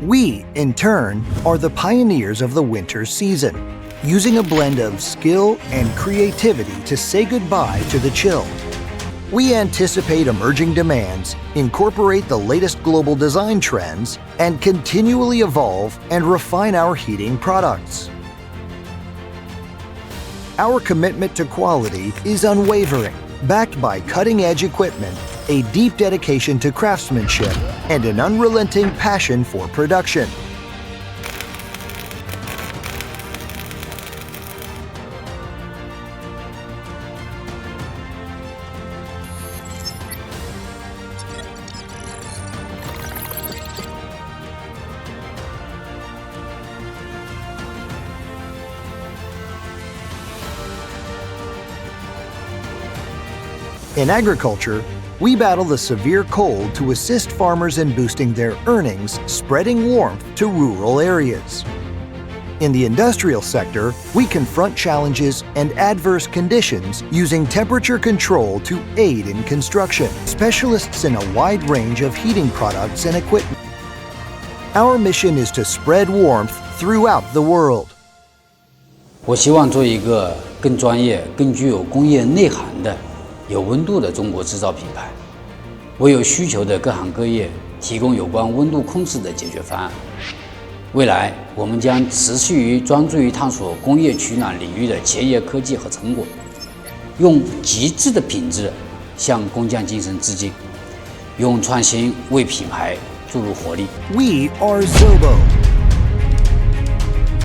We, in turn, are the pioneers of the winter season, using a blend of skill and creativity to say goodbye to the chill. We anticipate emerging demands, incorporate the latest global design trends, and continually evolve and refine our heating products. Our commitment to quality is unwavering, backed by cutting-edge equipment, a deep dedication to craftsmanship, and an unrelenting passion for production. In agriculture, we battle the severe cold to assist farmers in boosting their earnings, spreading warmth to rural areas. In the industrial sector, we confront challenges and adverse conditions using temperature control to aid in construction, specialists in a wide range of heating products and equipment. Our mission is to spread warmth throughout the world. 我希望做一个更专业、更具有工业内涵的、有温度的中国制造品牌，为有需求的各行各业提供有关温度控制的解决方案。未来，我们将持续专注于探索工业取暖领域的前沿科技和成果，用极致的品质向工匠精神致敬，用创新为品牌注入活力。We are Zobo.